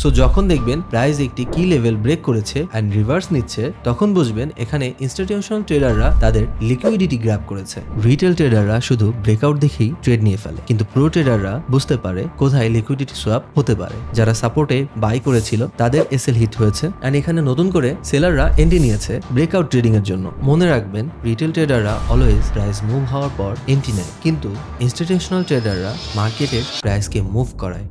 So যখন দেখবেন price একটি কি লেভেল ব্রেক করেছে এন্ড রিভার্স নিচ্ছে, তখন বুঝবেন এখানে ইনস্টিটিউশনাল ট্রেডাররা তাদের লিকুইডিটি গ্র্যাব করেছে। রিটেল ট্রেডাররা শুধু ব্রেকআউট দেখেই ট্রেড নিয়ে ফেলে, কিন্তু প্রো ট্রেডাররা বুঝতে পারে কোথায় লিকুইডিটি সোয়াপ হতে পারে। যারা সাপোর্টে বাই করেছিল তাদের এসএল হিট হয়েছে এন্ড এখানে নতুন করে সেলাররা এন্ট্রি নিয়েছে ব্রেকআউট ট্রেডিং এর জন্য। মনে রাখবেন রিটেল ট্রেডাররা অলওয়েজ প্রাইস মুভ হওয়ার পর এন্ট্রি নেয়, কিন্তু ইনস্টিটিউশনাল ট্রেডাররা মার্কেটের প্রাইসকে মুভ করায়।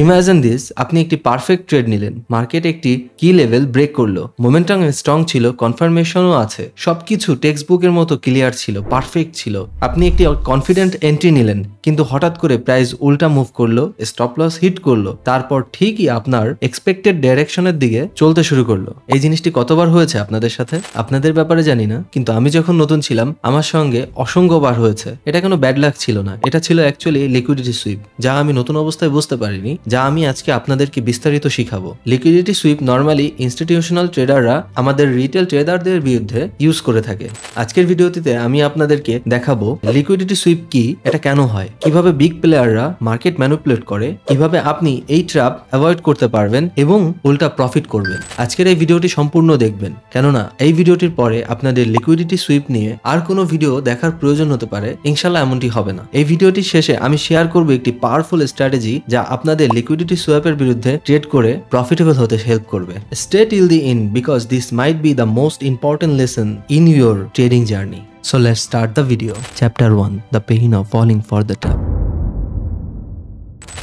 ইমাজিন দিস, আপনি একটি পারফেক্ট ট্রেড নিলেন, মার্কেট একটি কি লেভেল ব্রেক করলো, মোমেন্টাম স্ট্রং ছিল, কনফার্মেশনও আছে, সবকিছু টেক্সট বুকের মতো ক্লিয়ার ছিল, পারফেক্ট ছিল। আপনি একটি কনফিডেন্ট এন্ট্রি নিলেন, কিন্তু হঠাৎ করে প্রাইস উল্টা মুভ করলো, স্টপ লস হিট করলো, তারপর ঠিকই আপনার এক্সপেক্টেড ডাইরেকশনের দিকে চলতে শুরু করলো। এই জিনিসটি কতবার হয়েছে আপনাদের সাথে? আপনাদের ব্যাপারে জানি না, কিন্তু আমি যখন নতুন ছিলাম আমার সঙ্গে অসংখ্যবার হয়েছে। এটা কোনো ব্যাড লাক ছিল না, এটা ছিল অ্যাকচুয়ালি লিকুইডিটি সুইপ, যা আমি নতুন অবস্থায় বুঝতে পারিনি, যা আমি আজকে আপনাদেরকে বিস্তারিত শিখাবো। লিকুইডিটি সুইপ নরমালি ইনস্টিটিউশনাল ট্রেডাররা আমাদের রিটেল ট্রেডারদের বিরুদ্ধে ইউজ করে থাকে। আজকের ভিডিওটিতে আমি আপনাদেরকে দেখাবো লিকুইডিটি সুইপ কি, এটা কেন হয়, কিভাবে বিগ প্লেয়াররা মার্কেট ম্যানিপুলেট করে, কিভাবে আপনি এই ট্র্যাপ অ্যাভয়েড করতে পারবেন এবং উল্টা প্রফিট করবেন। আজকের এই ভিডিওটি সম্পূর্ণ দেখবেন, কেননা এই ভিডিওটির পরে আপনাদের লিকুইডিটি সুইপ নিয়ে আর কোনো ভিডিও দেখার প্রয়োজন হতে পারে। ইনশাল্লাহ এমনটি হবে না। এই ভিডিওটির শেষে আমি শেয়ার করব একটি পাওয়ারফুল স্ট্র্যাটেজি যা আপনাদের লিকুইডিটি সোয়াপের বিরুদ্ধে ট্রেড করে প্রফিটেবল হতে হেল্প করবে। Stay till the end because this might be the most important lesson in your trading journey. So let's start the video. Chapter 1, the pain of falling for the top.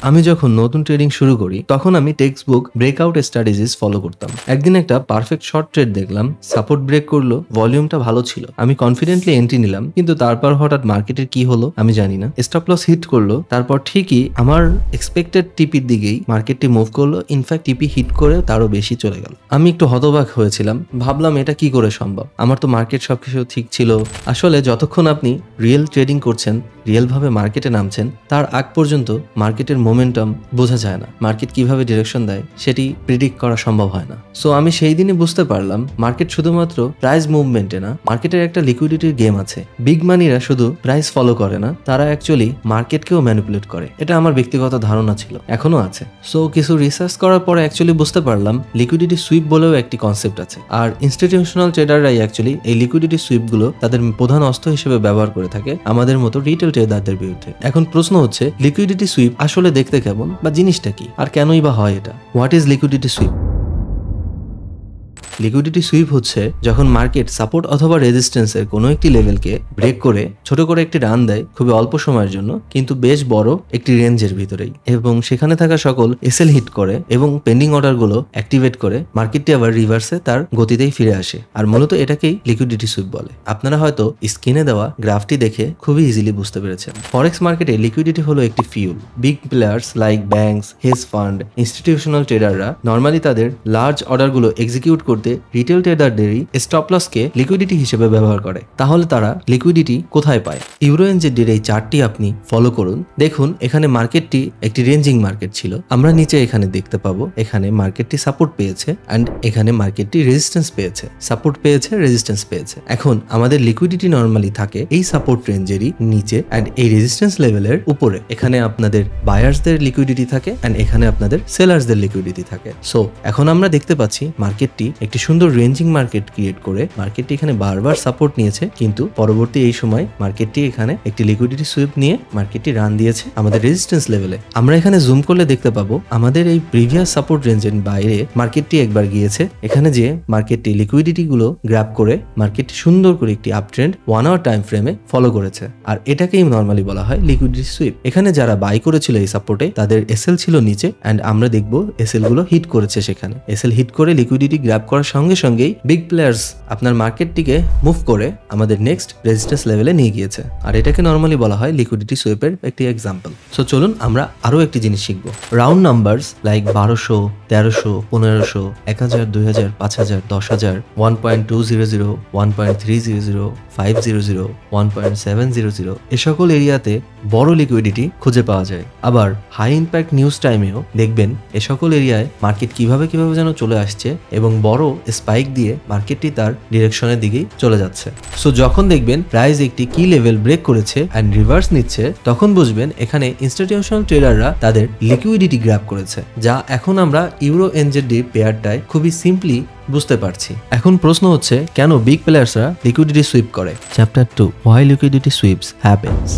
আমি যখন নতুন trading শুরু করি তখন আমি textbook breakout strategies follow করতাম। একদিন একটা পারফেক্ট শর্ট ট্রেড দেখলাম, সাপোর্ট ব্রেক করলো, ভলিউমটা ভালো ছিল, আমি কনফিডেন্টলি এন্ট্রি নিলাম, কিন্তু তারপর হঠাৎ মার্কেটের কি হলো আমি জানি না, স্টপ লস হিট করলো, তারপর ঠিকই আমার এক্সপেক্টেড টিপির দিকেই মার্কেটটি মুভ করলো, ইনফ্যাক্ট টিপি হিট করে তারও বেশি চলে গেল। আমি একটু হতবাক হয়েছিলাম, ভাবলাম এটা কি করে সম্ভব, আমার তো মার্কেট সবকিছু ঠিক ছিল। আসলে যতক্ষণ আপনি রিয়েল ট্রেডিং করছেন, রিয়েল ভাবে মার্কেটে নামছেন, তার আগ পর্যন্ত মার্কেটের মোমেন্টাম বোঝা যায় না, মার্কেট কিভাবে ডিরেকশন দেয় সেটি প্রিডিক্ট করা সম্ভব হয় না। সো আমি সেই দিনই বুঝতে পারলাম মার্কেট শুধুমাত্র প্রাইস মুভমেন্টে না, মার্কেটের একটা লিকুইডিটির গেম আছে। বিগ মানিরা শুধু প্রাইস ফলো করে না, তারা অ্যাকচুয়ালি মার্কেটকেও ম্যানিপুলেট করে। এটা আমার ব্যক্তিগত ধারণা ছিল, এখনো আছে। সো কিছু রিসার্চ করার পরে অ্যাকচুয়ালি বুঝতে পারলাম লিকুইডিটি সুইপ বলেও একটি কনসেপ্ট আছে, আর ইনস্টিটিউশনাল ট্রেডাররাই অ্যাকচুয়ালি এই লিকুইডিটি সুইপগুলো তাদের প্রধান অস্ত্র হিসেবে ব্যবহার করে থাকে আমাদের মতো রিটেল ট্রেডারদের বিরুদ্ধে। এখন প্রশ্ন হচ্ছে লিকুইডিটি সুইপ আসলে দেখতে কেমন, বা জিনিসটা কি, আর কেনই বা হয় এটা? What is liquidity sweep? Liquidity sweep হচ্ছে যখন মার্কেট সাপোর্ট অথবা রেজিস্ট্যান্সের কোনো একটি লেভেলকে ব্রেক করে ছোট করে একটি রান দেয় খুবই অল্প সময়ের জন্য, কিন্তু বেশ বড় একটি রেঞ্জের ভিতরেই, এবং সেখানে থাকা সকল এসএল হিট করে এবং পেন্ডিং অর্ডারগুলো অ্যাক্টিভেট করে মার্কেটটি আবার রিভার্সে তার গতিতেই ফিরে আসে। আর মূলত এটাকেই লিকুইডিটি সুইপ বলে। আপনারা হয়তো স্ক্রিনে দেওয়া গ্রাফটি দেখে খুবই ইজিলি বুঝতে পেরেছেন। ফরেক্স মার্কেটে লিকুইডিটি হলো একটি fuel. Big players like banks, hedge fund, institutional ট্রেডাররা নর্মালি তাদের লার্জ অর্ডারগুলো এক্সিকিউট করতে রিটেল ট্রেডারদেরই স্টপ লসকে লিকুইডিটি হিসেবে ব্যবহার করে। তাহলে তারা লিকুইডিটি কোথায় পায়? ইউরো এনজেডির এই চার্টটি আপনি ফলো করুন। দেখুন এখানে মার্কেটটি একটি রেঞ্জিং মার্কেট ছিল। আমরা নিচে এখানে দেখতে পাবো এখানে মার্কেটটি সাপোর্ট পেয়েছে এন্ড এখানে মার্কেটটি রেজিস্ট্যান্স পেয়েছে, সাপোর্ট পেয়েছে, রেজিস্ট্যান্স পেয়েছে। এখন আমাদের লিকুইডিটি নর্মালি থাকে এই সাপোর্ট রেঞ্জেরই নিচে এন্ড এই রেজিস্ট্যান্স লেভেলের উপরে। এখানে আপনাদের বায়ার্সদের লিকুইডিটি থাকে এন্ড এখানে আপনাদের সেলার্সদের লিকুইডিটি থাকে। সো এখন আমরা দেখতে পাচ্ছি মার্কেটটি একটি সুন্দর রেঞ্জিং মার্কেট ক্রিয়েট করে মার্কেটটি এখানে বারবার সাপোর্ট নিয়েছে, কিন্তু পরবর্তী এই সময় মার্কেটটি এখানে একটি লিকুইডিটি সুইপ নিয়ে মার্কেটটি রান দিয়েছে আমাদের রেজিস্ট্যান্স লেভেলে। আমরা এখানে জুম করলে দেখতে পাবো আমাদের এই প্রিভিয়াস সাপোর্ট রেঞ্জের বাইরে মার্কেটটি একবার গিয়েছে, এখানে যে মার্কেটটি লিকুইডিটি গুলো গ্র্যাব করে মার্কেটটি সুন্দর করে একটি আপ ট্রেন্ড 1 আওয়ার টাইম ফ্রেমে ফলো করেছে, আর এটাকেই নর্মালি বলা হয় লিকুইডিটি সুইপ। এখানে যারা বাই করেছিল এই সাপোর্টে তাদের এসএল ছিল নিচে এন্ড আমরা দেখবো এসএল গুলো হিট করেছে, সেখানে এসএল হিট করে লিকুইডিটি গ্র্যাব করার সঙ্গে সঙ্গেই বিগ প্লেয়ার্স আপনার মার্কেটটিকে মুভ করে আমাদের নেক্সট রেজিস্ট্যান্স লেভেলে নিয়ে গিয়েছে, আর এটাকে নরমালি বলা হয় লিকুইডিটি সুইপের একটি এক্সাম্পল। সো চলুন আমরা আরো একটি জিনিস শিখবো। রাউন্ড নাম্বারস লাইক 1200, 1300, 1500, 1000, 2000, 5000, 10,000, 1.200, 1.300, 1.500, 1.700 এ সকল এরিয়াতে বড় লিকুইডিটি খুঁজে পাওয়া যায়। আবার হাই ইম্প্যাক্ট নিউজ টাইমেও দেখবেন এ সকল এরিয়ায় মার্কেট কিভাবে যেন চলে আসছে এবং বড় স্পাইক দিয়ে মার্কেটটি তার ডিরেকশনের দিকেই চলে যাচ্ছে। সো যখন দেখবেন প্রাইস একটি কি লেভেল ব্রেক করেছে অ্যান্ড রিভার্স নিচ্ছে, তখন বুঝবেন এখানে ইনস্টিটিউশনাল ট্রেডাররা তাদের লিকুইডিটি গ্র্যাব করেছে, যা এখন আমরা ইউরো এনজেডি পেয়ারটায় খুবই সিম্পলি বুঝতে পারছি। এখন প্রশ্ন হচ্ছে, কেন বিগ প্লেয়ার্সরা লিকুইডিটি সুইপ করে? Chapter 2, why liquidity sweeps happens.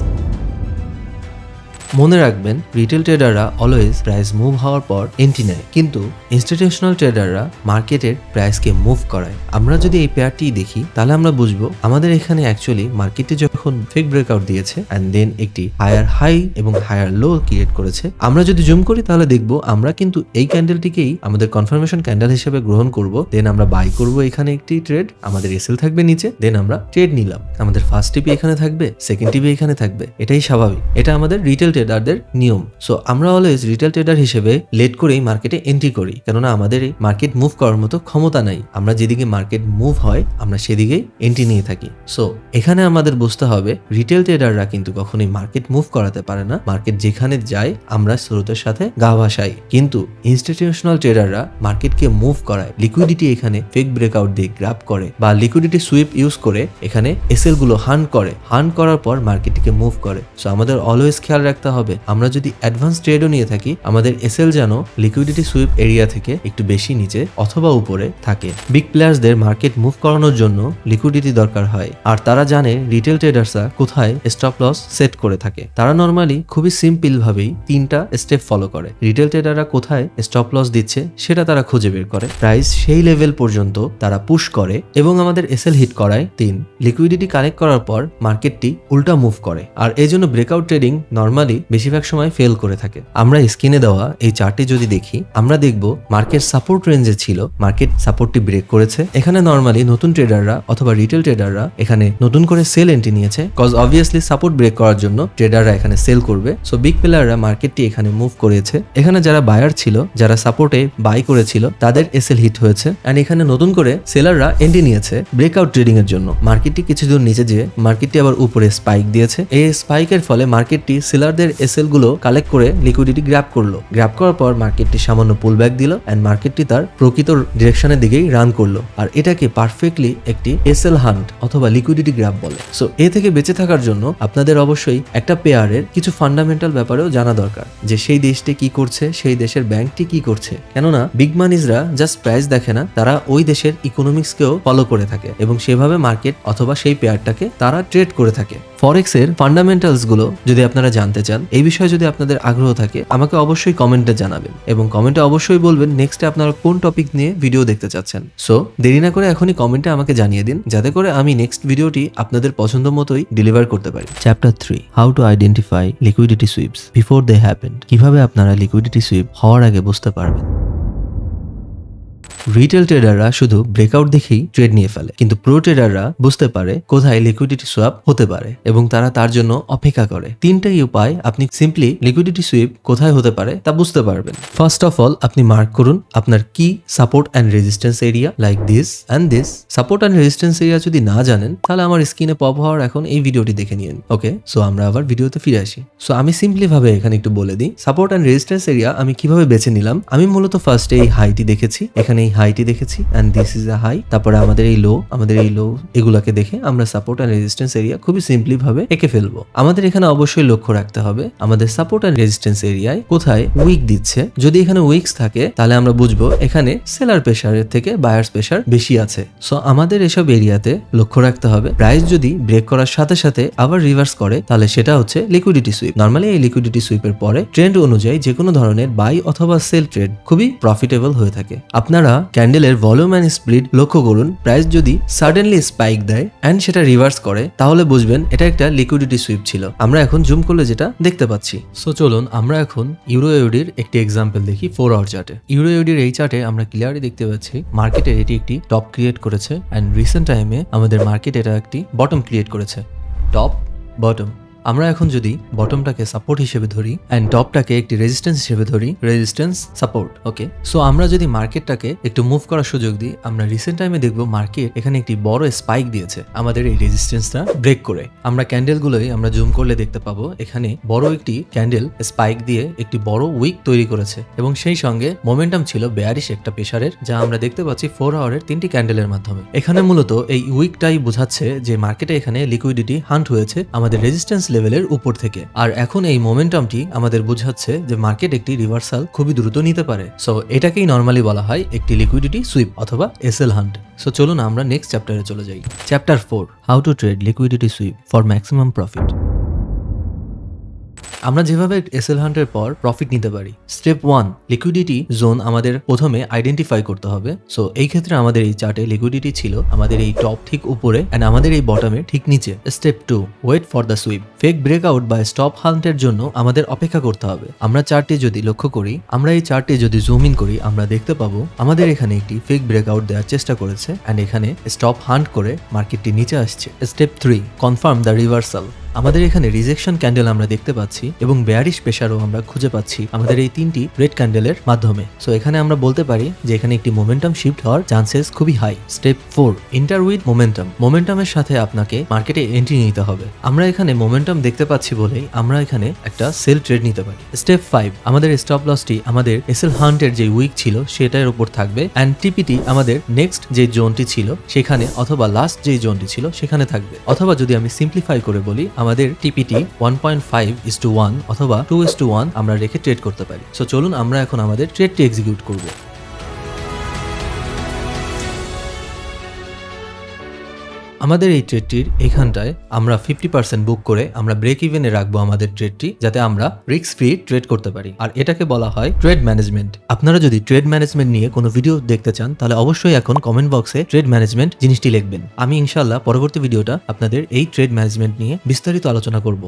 মনে রাখবেন, রিটেল ট্রেডাররা অলওয়েজ প্রাইস মুভ হওয়ার পর এন্ট্রি নেয়, কিন্তু ইনস্টিটিউশনাল ট্রেডাররা মার্কেটের প্রাইসকে মুভ করায়। আমরা যদি এই পেয়ারটি দেখি তাহলে আমরা বুঝবো আমাদের এখানে অ্যাকচুয়ালি মার্কেটে যখন ফেক ব্রেকআউট দিয়েছে অ্যান্ড দেন একটি হায়ার হাই এবং হায়ার লো ক্রিয়েট করেছে, আমরা যদি জুম করি তাহলে দেখবো আমরা কিন্তু এই ক্যান্ডেলটিকেই আমাদের কনফার্মেশন ক্যান্ডেল হিসেবে গ্রহণ করব। দেন আমরা বাই করব এখানে একটি ট্রেড, আমাদের এসএল থাকবে নিচে, দেন আমরা ট্রেড নিলাম। আমাদের ফার্স্ট টিপি এখানে থাকবে, সেকেন্ড টিপি এখানে থাকবে, এটাই স্বাভাবিক, এটা আমাদের রিটেল ট্রেডারদের নিয়ম। সো আমরা অলওয়েজ রিটেল ট্রেডার হিসেবে লেট করেই মার্কেটে এন্ট্রি করি, কেননা আমাদের এই মার্কেট মুভ করার মতো ক্ষমতা নাই। আমরা যেদিকে মার্কেট মুভ হয় আমরা সেদিকেই এন্ট্রি নিয়ে থাকি। সো এখানে আমাদের বুঝতে হবে রিটেল ট্রেডাররা কিন্তু কখনোই মার্কেট মুভ করাতে পারে না। মার্কেট যেখানে যায় আমরা স্রোতের সাথে গা ভাসাই, কিন্তু ইনস্টিটিউশনাল ট্রেডাররা মার্কেটকে মুভ করায়। লিকুইডিটি এখানে ফেক ব্রেকআউট দিয়ে গ্র্যাব করে বা লিকুইডিটি সুইপ ইউজ করে এখানে এসএল গুলো হান্ট করে, হান্ট করার পর মার্কেটটিকে মুভ করে। সো আমাদের অলওয়েজ খেয়াল রাখতে হবে, আমরা যদি অ্যাডভান্স ট্রেডও নিয়ে থাকি আমাদের এসএল যেন লিকুইডিটি সুইপ এরিয়া থেকে একটু বেশি নিচে অথবা উপরে থাকে। বিগ প্লেয়ার্সদের মার্কেট মুভ করানোর জন্য লিকুইডিটি দরকার হয়, আর তারা জানে রিটেল ট্রেডার্সরা কোথায় স্টপ লস সেট করে থাকে। তারা নর্মালি খুবই সিম্পল ভাবেই 3টা স্টেপ ফলো করে। রিটেল ট্রেডাররা কোথায় স্টপ লস দিচ্ছে সেটা তারা খুঁজে বের করে, প্রাইস সেই লেভেল পর্যন্ত তারা পুশ করে এবং আমাদের এসএল হিট করায় 3। লিকুইডিটি কালেক্ট করার পর মার্কেটটি উল্টা মুভ করে, আর এই জন্য ব্রেকআউট ট্রেডিং নর্মালি বেশিরভাগ সময় ফেল করে থাকে। আমরা স্ক্রিনে দেওয়া এই চার্টে যদি দেখি আমরা দেখব মার্কেট সাপোর্ট রেঞ্জে ছিল, মার্কেট সাপোর্টটি ব্রেক করেছে। এখানে নর্মালি নতুন ট্রেডাররা অথবা রিটেল ট্রেডাররা এখানে নতুন করে সেল এন্ট্রি নিয়েছে, কজ অবভিয়াসলি সাপোর্ট ব্রেক করার জন্য ট্রেডাররা এখানে সেল করবে। সো বিগ প্লেয়াররা মার্কেটটি এখানে মুভ করেছে। এখানে যারা বায়ার ছিল, যারা সাপোর্টে বাই করেছিল তাদের এসএল হিট হয়েছে, এন্ড এখানে নতুন করে সেলাররা এন্ট্রি নিয়েছে ব্রেকআউট ট্রেডিং এর জন্য। মার্কেটটি কিছু দূর নিচে যেয়ে মার্কেটটি আবার উপরে স্পাইক দিয়েছে। এই স্পাইকের ফলে মার্কেটটি সেলারদের এসএল গুলো কালেক্ট করে লিকুইডিটি গ্র্যাব করলো। গ্র্যাব করার পর মার্কেটটি সামান্য পুল ব্যাক দিল এন্ড মার্কেটটি তার প্রকৃত ডিরেকশনের দিকেই রান করলো, আর এটাকে পারফেক্টলি একটি এসএল হান্ট অথবা লিকুইডিটি গ্র্যাব বলে। সো এ থেকে বেঁচে থাকার জন্য আপনাদের অবশ্যই একটা পেয়ারের কিছু ফান্ডামেন্টাল ব্যাপারেও জানা দরকার, যে সেই দেশটি কি করছে, সেই দেশের ব্যাংকটি কি করছে। কেননা বিগ মানিজরা জাস্ট প্রাইস দেখে না, তারা ওই দেশের ইকোনমিক্সকেও ফলো করে থাকে এবং সেভাবে মার্কেট অথবা সেই পেয়ারটাকে তারা ট্রেড করে থাকে। ফরেক্স এর ফান্ডামেন্টালস গুলো যদি আপনারা জানতে চান, এই বিষয়ে যদি আপনাদের আগ্রহ থাকে আমাকে অবশ্যই কমেন্টে জানাবেন এবং কমেন্টে অবশ্যই বলবেন নেক্সটে আপনারা কোন টপিক নিয়ে ভিডিও দেখতে চাচ্ছেন। সো দেরি না করে এখনই কমেন্টে আমাকে জানিয়ে দিন, যাতে করে আমি নেক্সট ভিডিওটি আপনাদের পছন্দ মতোই ডেলিভার করতে পারি। Chapter 3, how to identify liquidity sweeps before they happened. কিভাবে আপনারা লিকুইডিটি সুইপ হওয়ার আগে বুঝতে পারবেন। রিটেল ট্রেডাররা শুধু ব্রেকআউট দেখেই ট্রেড নিয়ে ফেলে, কিন্তু প্রো ট্রেডাররা বুঝতে পারে কোথায় লিকুইডিটি সোয়াপ হতে পারে এবং তারা তার জন্য অপেক্ষা করে। 3টাই উপায় আপনি সিম্পলি লিকুইডিটি সুইপ কোথায় হতে পারে তা বুঝতে পারবেন। ফার্স্ট অফ অল আপনি মার্ক করুন আপনার কি support and resistance area, like this and this. Support and resistance area যদি না জানেন তাহলে আমার স্ক্রিনে পপ হওয়ার এখন এই ভিডিওটি দেখে নিন। ওকে, সো আমরা আবার ভিডিওতে ফিরে আসি। সো আমি সিম্পলি ভাবে এখানে একটু বলে দিই সাপোর্ট অ্যান্ড রেজিস্ট্যান্স এরিয়া আমি কিভাবে বেছে নিলাম। আমি মূলত ফার্স্টে এই হাইটি দেখেছি, এখানে এই হাইটি দেখেছি and this is a high, তারপরে আমাদের এই লো, এগুলাকে দেখে আমরা সাপোর্ট এন্ড রেজিস্ট্যান্স এরিয়া খুবই সিম্পলি ভাবে এঁকে ফেলবো। আমাদের এখানে অবশ্যই লক্ষ্য রাখতে হবে আমাদের সাপোর্ট এন্ড রেজিস্ট্যান্স এরিয়ায় কোথায় উইক দিচ্ছে। যদি এখানে উইকস থাকে তাহলে আমরা বুঝবো এখানে সেলার প্রেসারের থেকে বায়ার্স প্রেসার বেশি আছে। সো আমাদের এসব এরিয়াতে লক্ষ্য রাখতে হবে প্রাইস যদি ব্রেক করার সাথে সাথে আবার রিভার্স করে তাহলে সেটা হচ্ছে লিকুইডিটি সুইপ। নর্মালি এই লিকুইডিটি সুইপের পরে ট্রেন্ড অনুযায়ী যে কোনো ধরনের বাই অথবা সেল ট্রেড খুবই প্রফিটেবল হয়ে থাকে। আপনারা ক্যান্ডেলের ভলিউম এন্ড স্প্লিট লক্ষ্য করুন, প্রাইস যদি সাডেনলি স্পাইক দেয় এন্ড সেটা রিভার্স করে তাহলে বুঝবেন এটা একটা লিকুইডিটি সুইপ ছিল। আমরা এখন জুম করলে যেটা দেখতে পাচ্ছি। সো চলুন আমরা এখন ইউরো ইউডির একটি এক্সাম্পল দেখি 4 আওয়ার চার্টে। ইউরো ইউডির এই চার্টে আমরা ক্লিয়ারলি দেখতে পাচ্ছি মার্কেটে এটি একটি টপ ক্রিয়েট করেছে এন্ড রিসেন্ট টাইমে আমাদের মার্কেট এটা একটি বটম ক্রিয়েট করেছে। টপ বটম আমরা এখন যদি বটমটাকে সাপোর্ট হিসেবে ধরি অ্যান্ড টপটাকে একটি রেজিস্ট্যান্স হিসেবে ধরি, রেজিস্ট্যান্স সাপোর্ট। ওকে, সো আমরা যদি মার্কেটটাকে একটু মুভ করার সুযোগ দিই, আমরা রিসেন্ট টাইমে দেখবো মার্কেট এখানে একটি বড় স্পাইক দিয়েছে আমাদের এই রেজিস্ট্যান্সটা ব্রেক করে। আমরা ক্যান্ডেলগুলোই আমরা জুম করলে দেখতে পাবো এখানে বড় একটি ক্যান্ডেল স্পাইক দিয়ে একটি বড় উইক তৈরি করেছে এবং সেই সঙ্গে মোমেন্টাম ছিল বেয়ারিশ একটা প্রেসারের, যা আমরা দেখতে পাচ্ছি 4 আওয়ারের 3টি ক্যান্ডেলের মাধ্যমে। এখানে মূলত এই উইকটাই বোঝাচ্ছে যে মার্কেটে এখানে লিকুইডিটি হান্ট হয়েছে আমাদের রেজিস্ট্যান্স লেভেলের উপর থেকে, আর এখন এই মোমেন্টামটি আমাদের বোঝাচ্ছে যে মার্কেট একটি রিভার্সাল খুবই দ্রুত নিতে পারে। সো এটাকেই নর্মালি বলা হয় একটি লিকুইডিটি সুইপ অথবা এসএল হান্ট। সো চলুন আমরা নেক্সট চ্যাপ্টারে চলে যাই। Chapter 4, how to trade liquidity sweep for maximum profit. আমরা যেভাবে এসএল হান্টের পর প্রফিট নিতে পারি। স্টেপ 1, লিকুইডিটি জোন আমাদের প্রথমে আইডেন্টিফাই করতে হবে। সো এই ক্ষেত্রে আমাদের এই চার্টে লিকুইডিটি ছিল আমাদের এই টপ ঠিক উপরে এন্ড আমাদের এই বটমের ঠিক নিচে। Step 2, wait for the sweep. Fake breakout বা স্টপ হান্টের জন্য আমাদের অপেক্ষা করতে হবে। আমরা চার্টটি যদি লক্ষ্য করি, আমরা এই চার্টটি যদি জুম ইন করি, আমরা দেখতে পাবো আমাদের এখানে একটি ফেক ব্রেকআউট দেওয়ার চেষ্টা করেছে এন্ড এখানে স্টপ হান্ট করে মার্কেটটি নিচে আসছে। Step 3, confirm the reversal. আমাদের এখানে রিজেকশন ক্যান্ডেল আমরা দেখতে পাচ্ছি এবং বেয়ারিশ প্রেসারও আমরা খুঁজে পাচ্ছি আমাদের এই 3টি রেড ক্যান্ডেলের মাধ্যমে। সো এখানে আমরা বলতে পারি যে এখানে একটি মোমেন্টাম শিফট হওয়ার চান্সেস খুবই high. Step 4, enter with momentum. মোমেন্টামের সাথে আপনাকে মার্কেটে এন্ট্রি নিতে হবে। আমরা এখানে মোমেন্টাম দেখতে পাচ্ছি বলেই আমরা এখানে একটা সেল ট্রেড নিতে পারি। স্টেপ 5, আমাদের স্টপ লসটি আমাদের এসএল হান্টের যে উইক ছিল সেটার উপর থাকবে এন্ড টিপিটি আমাদের নেক্সট যে জোনটি ছিল সেখানে অথবা লাস্ট যে জোনটি ছিল সেখানে থাকবে। অথবা যদি আমি সিম্পলিফাই করে বলি, আমাদের টিপিটি 1.5:1 অথবা 2:1 আমরা রেখে ট্রেড করতে পারি। সো চলুন আমরা এখন আমাদের ট্রেডটি এক্সিকিউট করব। আমাদের এই ট্রেডটির এখানটায় আমরা 50% বুক করে আমরা ব্রেক ইভেনে রাখবো আমাদের ট্রেডটি, যাতে আমরা রিস্ক ফ্রি ট্রেড করতে পারি। আর এটাকে বলা হয় ট্রেড ম্যানেজমেন্ট। আপনারা যদি ট্রেড ম্যানেজমেন্ট নিয়ে কোনো ভিডিও দেখতে চান তাহলে অবশ্যই এখন কমেন্ট বক্সে ট্রেড ম্যানেজমেন্ট জিনিসটি লিখবেন। আমি ইনশাআল্লাহ পরবর্তী ভিডিওটা আপনাদের এই ট্রেড ম্যানেজমেন্ট নিয়ে বিস্তারিত আলোচনা করব।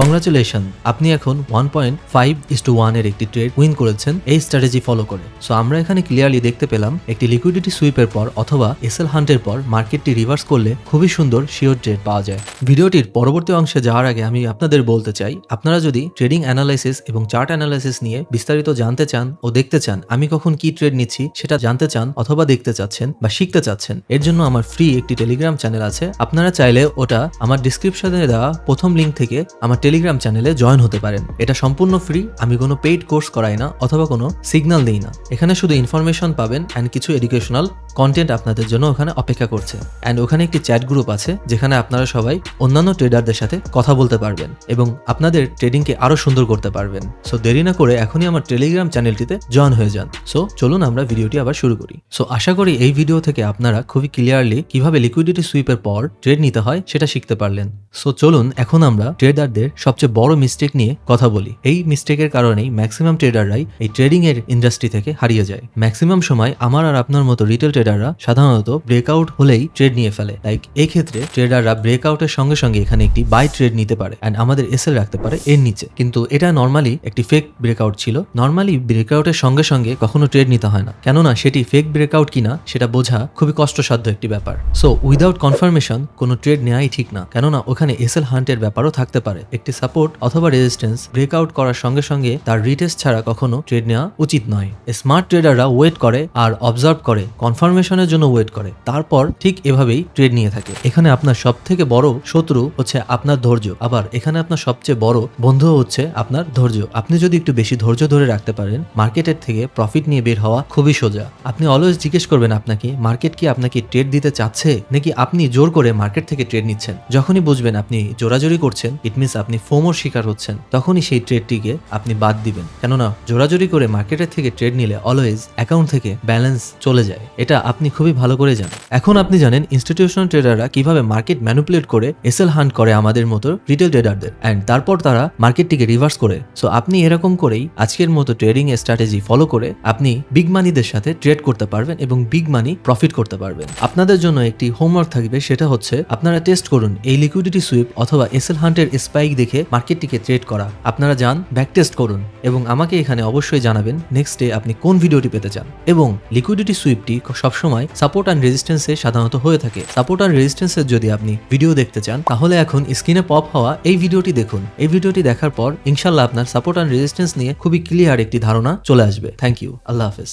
কংগ্রাচুলেশন, আপনি এখন 1.5:1 এর একটি ট্রেড উইন করেছেন এই স্ট্র্যাটেজি ফলো করে। সো আমরা এখানে ক্লিয়ারলি দেখতে পেলাম একটি লিকুইডিটি সুইপের পর অথবা এসএল হান্টের পর মার্কেটটি রিভার্স করলে খুবই সুন্দর শিওর ট্রেড পাওয়া যায়। ভিডিওটির পরবর্তী অংশে যাওয়ার আগে আমি আপনাদের বলতে চাই, আপনারা যদি ট্রেডিং অ্যানালাইসিস এবং চার্ট অ্যানালাইসিস নিয়ে বিস্তারিত জানতে চান ও দেখতে চান আমি কখন কি ট্রেড নিচ্ছি সেটা জানতে চান অথবা দেখতে চাচ্ছেন বা শিখতে চাচ্ছেন, এর জন্য আমার ফ্রি একটি টেলিগ্রাম চ্যানেল আছে। আপনারা চাইলে ওটা আমার ডিসক্রিপশনে দেওয়া প্রথম লিঙ্ক থেকে আমার টেলিগ্রাম চ্যানেলে জয়েন হতে পারেন। এটা সম্পূর্ণ ফ্রি, আমি কোনো পেইড কোর্স করাই না অথবা কোনো সিগন্যাল দিই না। এখানে শুধু ইনফরমেশন পাবেন অ্যান্ড কিছু এডুকেশনাল কন্টেন্ট আপনাদের জন্য ওখানে অপেক্ষা করছে। অ্যান্ড ওখানে একটি চ্যাট গ্রুপ আছে যেখানে আপনারা সবাই অন্যান্য ট্রেডারদের সাথে কথা বলতে পারবেন এবং আপনাদের ট্রেডিংকে আরো সুন্দর করতে পারবেন। সো দেরি না করে এখনই আমার টেলিগ্রাম চ্যানেলটিতে জয়েন হয়ে যান। সো চলুন আমরা ভিডিওটি আবার শুরু করি। সো আশা করি এই ভিডিও থেকে আপনারা খুবই ক্লিয়ারলি কিভাবে লিকুইডিটি সুইপের পর ট্রেড নিতে হয় সেটা শিখতে পারলেন। সো চলুন এখন আমরা ট্রেডারদের সবচেয়ে বড় মিস্টেক নিয়ে কথা বলি। এই মিস্টেকের কারণেই ম্যাক্সিমাম ট্রেডাররাই এই ট্রেডিং এর ইন্ডাস্ট্রি থেকে হারিয়ে যায়। ম্যাক্সিমাম সময় আমার আর আপনার মতো রিটেল ট্রেডাররা সাধারণত ব্রেকআউট হলেই ট্রেড নিয়ে ফেলে। লাইক এই ক্ষেত্রে ট্রেডাররা ব্রেকআউটের সঙ্গে সঙ্গে এখানে একটি বাই ট্রেড নিতে পারে এন্ড আমাদের এসএল রাখতে পারে এর নিচে, কিন্তু এটা নর্মালি একটি ফেক ব্রেকআউট ছিল। নর্মালি ব্রেকআউটের সঙ্গে সঙ্গে কখনো ট্রেড নিতে হয় না, কেননা সেটি ফেক ব্রেকআউট কিনা সেটা বোঝা খুবই কষ্টসাধ্য একটি ব্যাপার। সো উইদাউট কনফার্মেশন কোনো ট্রেড নেওয়াই ঠিক না, কেননা ওখানে এসএল হান্টের ব্যাপারও থাকতে পারে। একটি সাপোর্ট অথবা রেজিস্ট্যান্স ব্রেকআউট করার সঙ্গে সঙ্গে তার রিটেস্ট ছাড়া কখনো ট্রেড নেওয়া উচিত নয়। স্মার্ট ট্রেডাররা ওয়েট করে আর অবজার্ভ করে, কনফার্মেশনের জন্য ওয়েট করে, তারপর ঠিক এভাবেই ট্রেড নিয়ে থাকে। এখানে আপনার সব থেকে বড় শত্রু হচ্ছে আপনার ধৈর্য, আবার এখানে আপনার সবচেয়ে বড় বন্ধু হচ্ছে আপনার ধৈর্য। আপনি যদি একটু বেশি ধৈর্য ধরে রাখতে পারেন, মার্কেটের থেকে প্রফিট নিয়ে বের হওয়া খুবই সোজা। আপনি অলওয়েজ জিজ্ঞেস করবেন আপনাকে মার্কেট কি আপনাকে ট্রেড দিতে চাচ্ছে নাকি আপনি জোর করে মার্কেট থেকে ট্রেড নিচ্ছেন। যখনই বুঝবেন আপনি জোরাজোরি করছেন, ইট মিনস আপনি ফোমোর শিকার হচ্ছেন, তখনই সেই ট্রেডটিকে আপনি বাদ দিবেন। কেননা জোরাজোরি করে মার্কেটের থেকে ট্রেড নিলে অলওয়েজ অ্যাকাউন্ট থেকে ব্যালেন্স চলে যায়, এটা আপনি খুবই ভালো করে জানেন। এখন আপনি জানেন ইনস্টিটিউশনাল ট্রেডাররা কিভাবে মার্কেট ম্যানিপুলেট করে এসএল হান্ট করে আমাদের মতো রিটেল ট্রেডারদের, এন্ড তারপর তারা মার্কেটটিকে রিভার্স করে। সো আপনি এরকম করেই আজকের মতো ট্রেডিং এর স্ট্র্যাটেজি ফলো করে আপনি বিগ মানিদের সাথে ট্রেড করতে পারবেন এবং বিগ মানি প্রফিট করতে পারবেন। আপনাদের জন্য একটি হোমওয়ার্ক থাকবে, সেটা হচ্ছে আপনারা টেস্ট করুন এই লিকুইডিটি সুইপ অথবা এসএল হান্টের স্পাইক দেখে মার্কেটটিকে ট্রেড করা। আপনারা যান, ব্যাক টেস্ট করুন এবং আমাকে এখানে অবশ্যই জানাবেন নেক্সট ডে আপনি কোন ভিডিওটি পেতে চান। এবং লিকুইডিটি সুইপটি সবসময় সাপোর্ট অ্যান্ড রেজিস্ট্যান্সে সাধারণত হয়ে থাকে। সাপোর্ট অ্যান্ড রেজিস্ট্যান্সের যদি আপনি ভিডিও দেখতে চান তাহলে এখন স্ক্রিনে পপ হওয়া এই ভিডিওটি দেখুন। এই ভিডিওটি দেখার পর ইনশাল্লাহ আপনার সাপোর্ট অ্যান্ড রেজিস্ট্যান্স নিয়ে খুবই ক্লিয়ার একটি ধারণা চলে আসবে। Thank you. আল্লাহ হাফেজ।